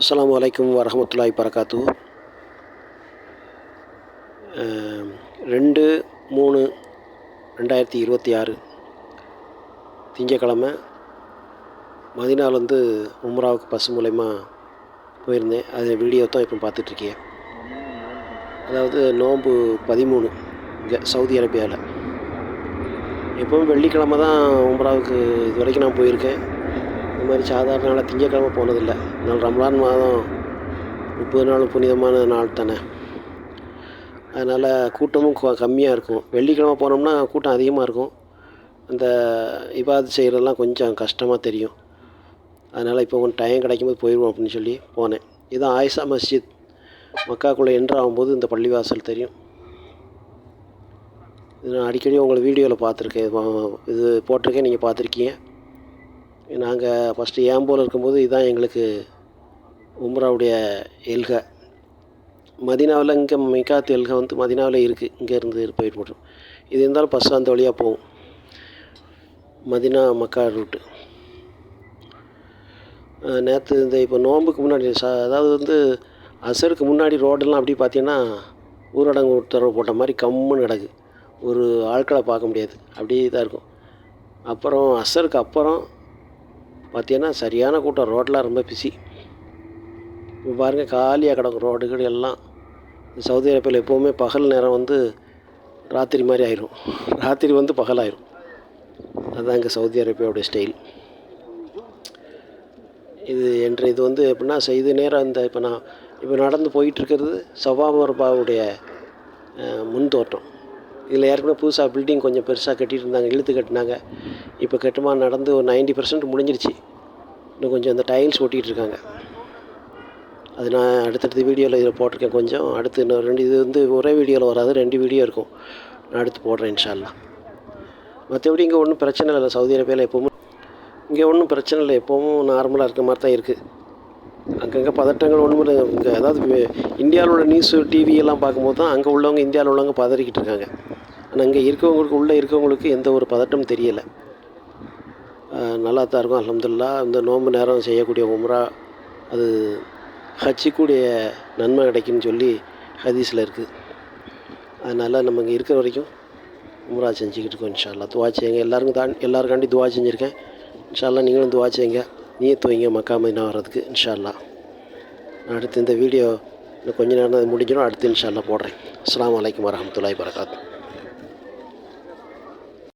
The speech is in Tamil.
அஸ்ஸலாமு அலைக்கும் வரஹ்மத்துல்லாஹி வரகாத்துஹு. 2/3/2026 திங்கக்கிழமை மதீனாவிலேருந்து உம்ராவுக்கு பஸ் மூலயமா போயிருந்தேன். அது வீடியோ தான் இப்போ பார்த்துட்ருக்கீங்க. அதாவது நோன்பு 13 இங்கே சவுதி அரேபியாவில். எப்போவும் வெள்ளிக்கிழமை தான் உம்ராவுக்கு இது வரைக்கும் நான் போயிருக்கேன். இந்த மாதிரி சாதாரண நாளாக திங்கக்கிழமை போனதில்லை. அதனால் ரம்லான் மாதம் 30 நாள் புனிதமான நாள் தானே, அதனால் கூட்டமும் கம்மியாக இருக்கும். வெள்ளிக்கிழமை போனோம்னா கூட்டம் அதிகமாக இருக்கும். அந்த இபாதத் செய்கிறதெல்லாம் கொஞ்சம் கஷ்டமாக தெரியும். அதனால் இப்போ கொஞ்சம் டைம் கிடைக்கும்போது போயிடுவோம் அப்படின்னு சொல்லி போனேன். இதுதான் ஆயிஷா மஸ்ஜித். மக்காக்குள்ளே என்ட்ரு ஆகும்போது இந்த பள்ளிவாசல் தெரியும். இது நான் அடிக்கடி உங்களை வீடியோவில் பார்த்துருக்கேன். இது போட்டிருக்கேன், நீங்கள் பார்த்துருக்கீங்க. நாங்கள் ஃபஸ்ட்டு ஏம்போல் இருக்கும்போது இதுதான் எங்களுக்கு உம்ராவுடைய எல்கா. மதீனாவில் இங்கே மிகாத் எல்கா வந்து மதீனாவில் இருக்குது. இங்கேருந்து போயிட்டு போட்டோம். இது இருந்தாலும் பஸ் அந்த வழியாக போகும், மதீனா மக்கா ரூட்டு. நேற்று இந்த இப்போ நோம்புக்கு முன்னாடி அதாவது வந்து அசருக்கு முன்னாடி ரோடெல்லாம் அப்படி பார்த்தீங்கன்னா ஊரடங்கு உத்தரவு போட்ட மாதிரி கம்முன்னு கிடக்கு. ஒரு ஆட்களை பார்க்க முடியாது, அப்படியே தான் இருக்கும். அப்புறம் அசருக்கு அப்புறம் பார்த்தீங்கன்னா சரியான கூட்டம். ரோடெலாம் ரொம்ப பிஸி. இப்போ பாருங்கள், காலியாக கிடக்கும் ரோடுகள் எல்லாம். சவுதி அரேபியாவில் எப்போவுமே பகல் நேரம் வந்து ராத்திரி மாதிரி ஆயிரும், ராத்திரி வந்து பகலாயிரும். அதுதான் இங்கே சவுதி அரேபியாவுடைய ஸ்டைல். இது வந்து எப்படின்னா செய்து நேரம் இந்த இப்போ நடந்து போயிட்டுருக்கிறது சஃபா மர்வாவுடைய முன் தோட்டம். இதில் ஏற்கனவே புதுசாக பில்டிங் கொஞ்சம் பெருசாக கட்டிகிட்டு இருந்தாங்க, இழுத்து கட்டினாங்க. இப்போ கட்டுமான நடந்து ஒரு 90% முடிஞ்சிருச்சு. இன்னும் கொஞ்சம் அந்த டைல்ஸ் ஒட்டிகிட்டு இருக்காங்க. அது நான் அடுத்தடுத்த வீடியோவில் இதில் போட்டிருக்கேன். கொஞ்சம் அடுத்து இன்னும் 2 இது வந்து ஒரே வீடியோவில் வராது, 2 வீடியோ இருக்கும். நான் அடுத்து போடுறேன் இன்ஷா அல்லாஹ். மற்றபடி இங்கே ஒன்றும் பிரச்சனை இல்லை. சவுதி அரேபியாவில் எப்போவும் இங்கே ஒன்றும் பிரச்சனை இல்லை. எப்போவும் நார்மலாக இருக்க மாதிரி தான் இருக்குது. அங்கங்கே பதட்டங்கள் ஒன்றும் இல்லை. இங்கே அதாவது இந்தியாவில் உள்ள நியூஸு டிவி எல்லாம் பார்க்கும்போது தான் அங்கே உள்ளவங்க இந்தியாவில் உள்ளவங்க பதறிக்கிட்டு இருக்காங்க. ஆனால் இங்கே உள்ளே இருக்கவங்களுக்கு எந்த ஒரு பதட்டமும் தெரியலை. நல்லா தான் இருக்கும் அல்ஹம்துலில்லாஹ். இந்த நோன்பு நேரம் செய்யக்கூடிய உம்ரா அது ஹஜ்ஜுக்குடைய நன்மை கிடைக்கும்னு சொல்லி ஹதீஸில் இருக்குது. அதனால் நம்ம இங்கே இருக்கிற வரைக்கும் உம்ரா செஞ்சுக்கிட்டு இருக்கோம். இன்ஷா அல்லாஹ் துவா செய்யுங்க. எல்லாருக்காண்டி துவா செஞ்சுருக்கேன். இன்ஷா அல்லாஹ் நீங்களும் துவா செய்யுங்க. நீயத் வைங்க மக்கா மதீனா வர்றதுக்கு இன்ஷா அல்லாஹ். அடுத்து இந்த வீடியோ இன்னும் கொஞ்சம் நேரம் முடிஞ்சிடும். அடுத்து இன்ஷா அல்லாஹ் போடுறேன். அஸ்ஸலாமு அலைக்கும் வரஹ்மத்துல்லாஹி வரகாத்துஹு.